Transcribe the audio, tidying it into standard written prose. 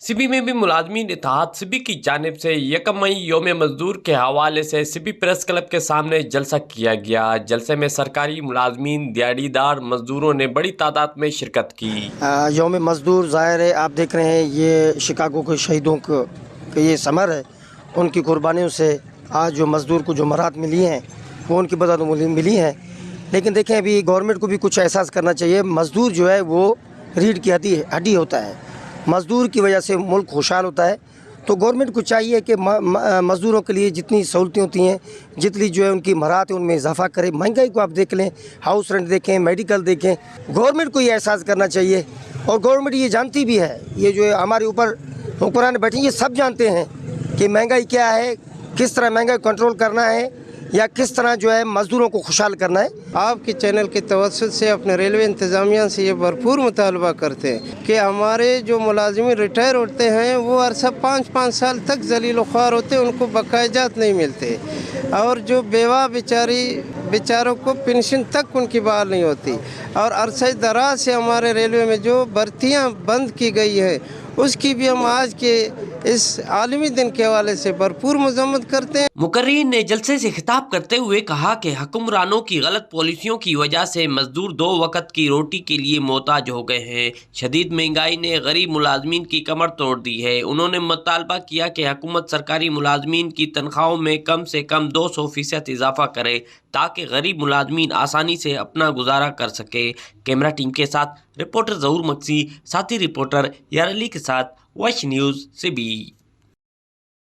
सिबी में भी मुलाजमीन इत्तेहाद सिबी की जानिब से 1 मई यौम मजदूर के हवाले से सिबी प्रेस क्लब के सामने जलसा किया गया। जलसे में सरकारी मुलाजमीन, दिहाड़ीदार मजदूरों ने बड़ी तादाद में शिरकत की। यौम मजदूर ज़ाहिर है, आप देख रहे हैं ये शिकागो के शहीदों का ये समर है। उनकी कुर्बानियों से आज जो मज़दूर को जो मराहत मिली हैं वो उनकी बदौलत मिली हैं। लेकिन देखें, अभी गवर्नमेंट को भी कुछ एहसास करना चाहिए। मज़दूर जो है वो रीढ़ की हड्डी होता है। मज़दूर की वजह से मुल्क खुशहाल होता है। तो गवर्नमेंट को चाहिए कि मज़दूरों के लिए जितनी सहूलतें होती हैं, जितनी जो है उनकी मराहत है, उनमें इजाफा करे। महंगाई को आप देख लें, हाउस रेंट देखें, मेडिकल देखें। गवर्नमेंट को ये एहसास करना चाहिए और गवर्नमेंट ये जानती भी है। ये जो है हमारे ऊपर हुक्मरान बैठे, ये सब जानते हैं कि महंगाई क्या है, किस तरह महंगाई कंट्रोल करना है या किस तरह जो है मज़दूरों को खुशहाल करना है। आपके चैनल के तवज्जुह से अपने रेलवे इंतज़ामिया से ये भरपूर मुतालबा करते हैं कि हमारे जो मुलाजिम रिटायर होते हैं वो अरसा 5-5 साल तक जलील ख्वार होते हैं, उनको बकायजात नहीं मिलते, और जो बेवा बेचारों को पेंशन तक उनकी बहाल नहीं होती। और अरसा दराज से हमारे रेलवे में जो भर्तियाँ बंद की गई है उसकी भी हम आज के इस आलमी दिन के हवाले से भरपूर मजम्मत करते हैं। मुकर्रीन ने जलसे से खिताब करते हुए कहा कि हुक्मरानों की गलत पॉलिसियों की वजह से मजदूर 2 वक्त की रोटी के लिए मोहताज हो गए हैं। शदीद महंगाई ने गरीब मुलाजमीन की कमर तोड़ दी है। उन्होंने मुतालबा किया कि हुकूमत सरकारी मुलाजमीन की तनख्वाहों में कम से कम 200% इजाफा करे ताकि गरीब मुलाजमीन आसानी से अपना गुजारा कर सके। कैमरा टीम के साथ रिपोर्टर ज़हूर मक्सी, साथी रिपोर्टर यार अली के साथ वॉच न्यूज़ सिबी।